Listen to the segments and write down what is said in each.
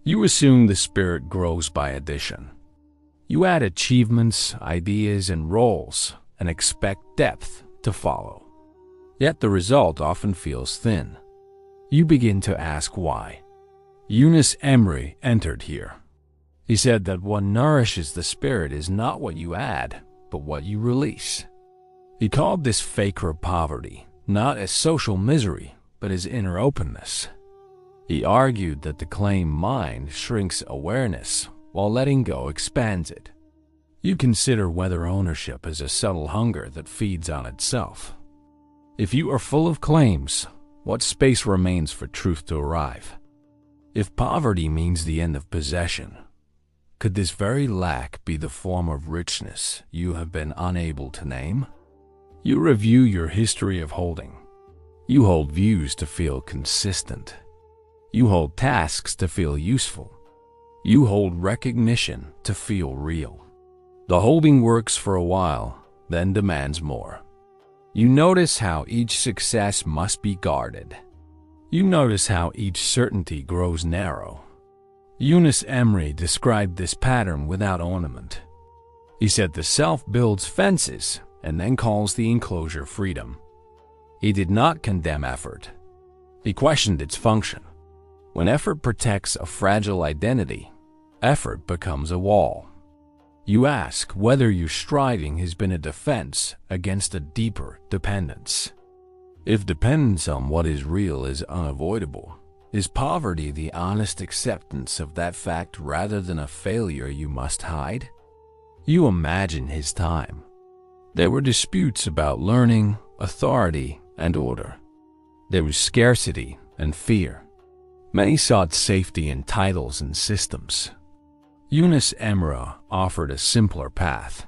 You assume the spirit grows by addition. You add achievements, ideas, and roles, and expect depth to follow. Yet the result often feels thin. You begin to ask why. Yunus Emre entered here. He said that what nourishes the spirit is not what you add, but what you release. He called this Faqr poverty, not as social misery, but as inner openness. He argued that the claimed mind shrinks awareness, while letting go expands it. You consider whether ownership is a subtle hunger that feeds on itself. If you are full of claims, what space remains for truth to arrive? If poverty means the end of possession, could this very lack be the form of richness you have been unable to name? You review your history of holding. You hold views to feel consistent. You hold tasks to feel useful. You hold recognition to feel real. The holding works for a while, then demands more. You notice how each success must be guarded. You notice how each certainty grows narrow. Yunus Emre described this pattern without ornament. He said the self builds fences and then calls the enclosure freedom. He did not condemn effort. He questioned its function. When effort protects a fragile identity, effort becomes a wall. You ask whether your striving has been a defense against a deeper dependence. If dependence on what is real is unavoidable, is poverty the honest acceptance of that fact rather than a failure you must hide? You imagine his time. There were disputes about learning, authority, and order. There was scarcity and fear. Many sought safety in titles and systems. Yunus Emre offered a simpler path.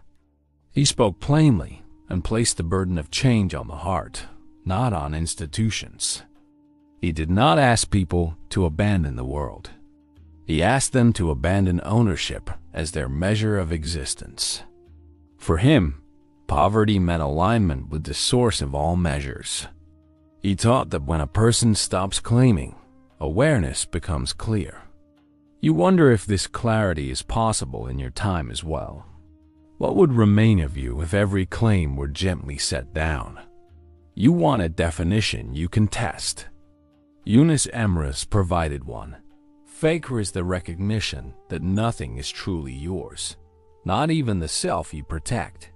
He spoke plainly and placed the burden of change on the heart, not on institutions. He did not ask people to abandon the world. He asked them to abandon ownership as their measure of existence. For him, poverty meant alignment with the source of all measures. He taught that when a person stops claiming, awareness becomes clear. You wonder if this clarity is possible in your time as well. What would remain of you if every claim were gently set down? You want a definition you can test. Yunus Emre's provided one. Faqr is the recognition that nothing is truly yours, not even the self you protect.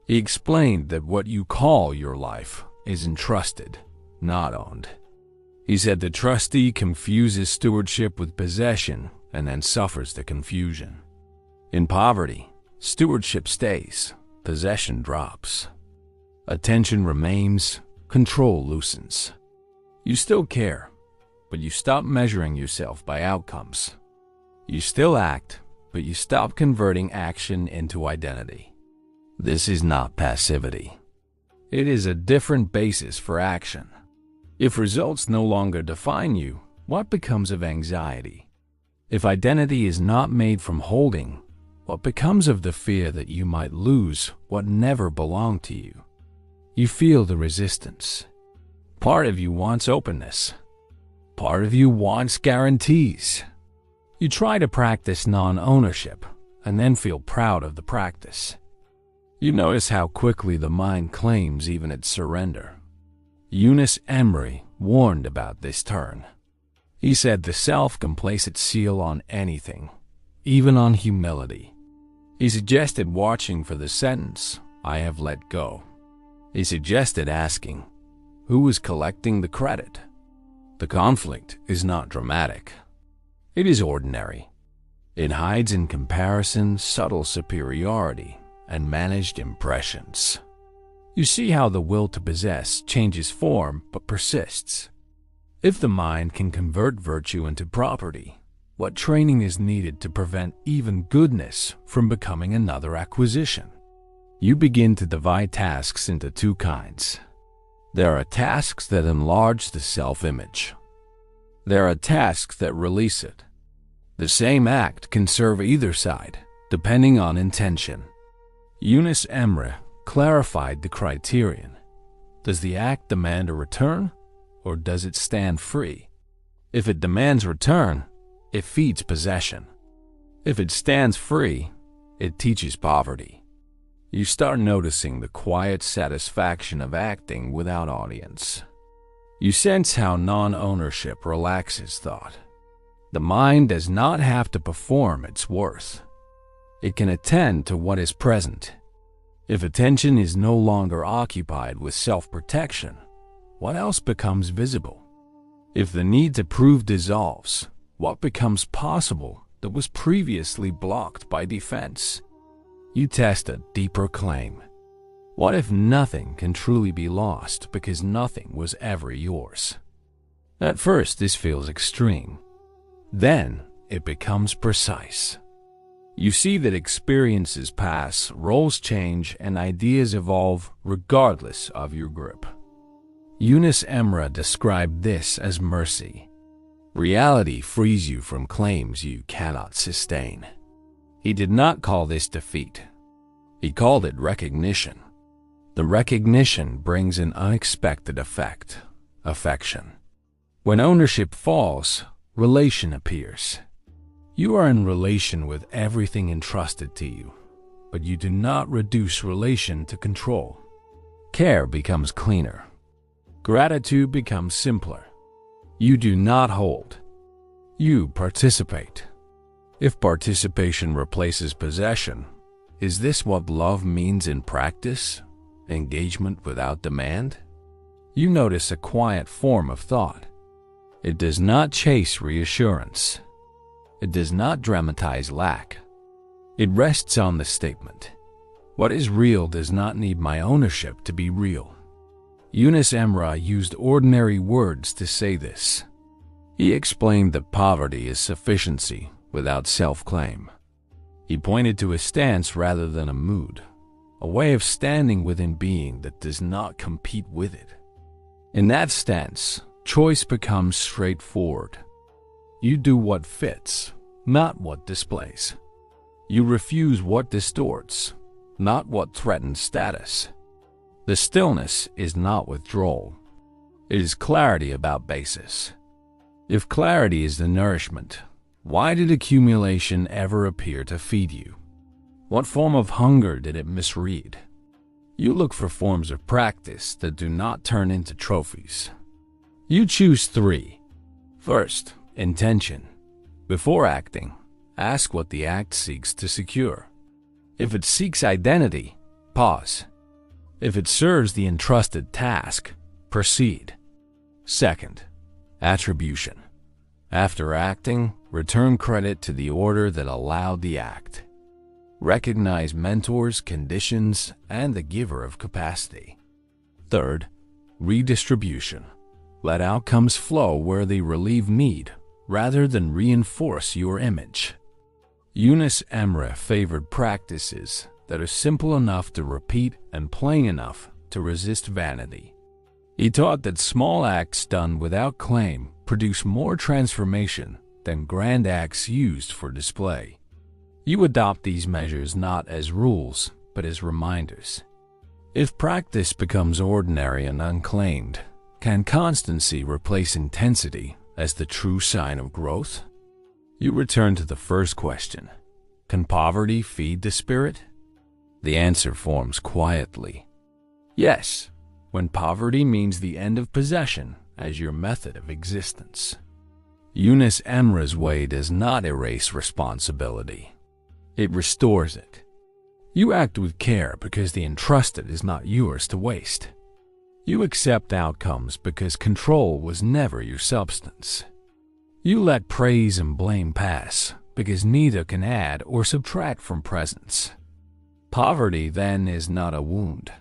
He explained that what you call your life is entrusted, not owned. He said the trustee confuses stewardship with possession and then suffers the confusion. In poverty, stewardship stays, possession drops. Attention remains, control loosens. You still care, but you stop measuring yourself by outcomes. You still act, but you stop converting action into identity. This is not passivity. It is a different basis for action. If results no longer define you, what becomes of anxiety? If identity is not made from holding, what becomes of the fear that you might lose what never belonged to you? You feel the resistance. Part of you wants openness. Part of you wants guarantees. You try to practice non-ownership and then feel proud of the practice. You notice how quickly the mind claims even its surrender. Yunus Emre warned about this turn. He said the self can place its seal on anything, even on humility. He suggested watching for the sentence, "I have let go." He suggested asking, who is collecting the credit? The conflict is not dramatic. It is ordinary. It hides in comparison, subtle superiority, and managed impressions. You see how the will to possess changes form but persists. If the mind can convert virtue into property, what training is needed to prevent even goodness from becoming another acquisition? You begin to divide tasks into two kinds. There are tasks that enlarge the self-image. There are tasks that release it. The same act can serve either side, depending on intention. Yunus Emre clarified the criterion. Does the act demand a return, or does it stand free? If it demands return, it feeds possession. If it stands free, it teaches poverty. You start noticing the quiet satisfaction of acting without audience. You sense how non-ownership relaxes thought. The mind does not have to perform its worth. It can attend to what is present. If attention is no longer occupied with self-protection, what else becomes visible? If the need to prove dissolves, what becomes possible that was previously blocked by defense? You test a deeper claim. What if nothing can truly be lost because nothing was ever yours? At first, this feels extreme. Then, it becomes precise. You see that experiences pass, roles change, and ideas evolve regardless of your grip. Yunus Emre described this as mercy. Reality frees you from claims you cannot sustain. He did not call this defeat. He called it recognition. The recognition brings an unexpected effect, affection. When ownership falls, relation appears. You are in relation with everything entrusted to you, but you do not reduce relation to control. Care becomes cleaner. Gratitude becomes simpler. You do not hold. You participate. If participation replaces possession, is this what love means in practice? Engagement without demand? You notice a quiet form of thought. It does not chase reassurance. It does not dramatize lack. It rests on the statement, what is real does not need my ownership to be real. Yunus Emre used ordinary words to say this. He explained that poverty is sufficiency without self-claim. He pointed to a stance rather than a mood, a way of standing within being that does not compete with it. In that stance, choice becomes straightforward. You do what fits, not what displays. You refuse what distorts, not what threatens status. The stillness is not withdrawal. It is clarity about basis. If clarity is the nourishment, why did accumulation ever appear to feed you? What form of hunger did it misread? You look for forms of practice that do not turn into trophies. You choose 3. First, intention. Before acting, ask what the act seeks to secure. If it seeks identity, pause. If it serves the entrusted task, proceed. Second, attribution. After acting, return credit to the order that allowed the act. Recognize mentors, conditions, and the giver of capacity. Third, redistribution. Let outcomes flow where they relieve need, rather than reinforce your image. Yunus Emre favored practices that are simple enough to repeat and plain enough to resist vanity. He taught that small acts done without claim produce more transformation than grand acts used for display. You adopt these measures not as rules, but as reminders. If practice becomes ordinary and unclaimed, can constancy replace intensity as the true sign of growth? You return to the first question. Can poverty feed the spirit? The answer forms quietly. Yes, when poverty means the end of possession as your method of existence. Yunus Emre's way does not erase responsibility. It restores it. You act with care because the entrusted is not yours to waste. You accept outcomes because control was never your substance. You let praise and blame pass because neither can add or subtract from presence. Poverty, then, is not a wound.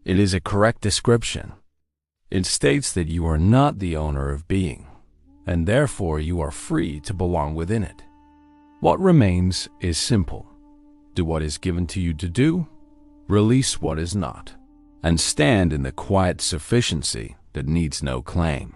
It is a correct description. It states that you are not the owner of being, and therefore you are free to belong within it. What remains is simple. Do what is given to you to do, release what is not, and stand in the quiet sufficiency that needs no claim.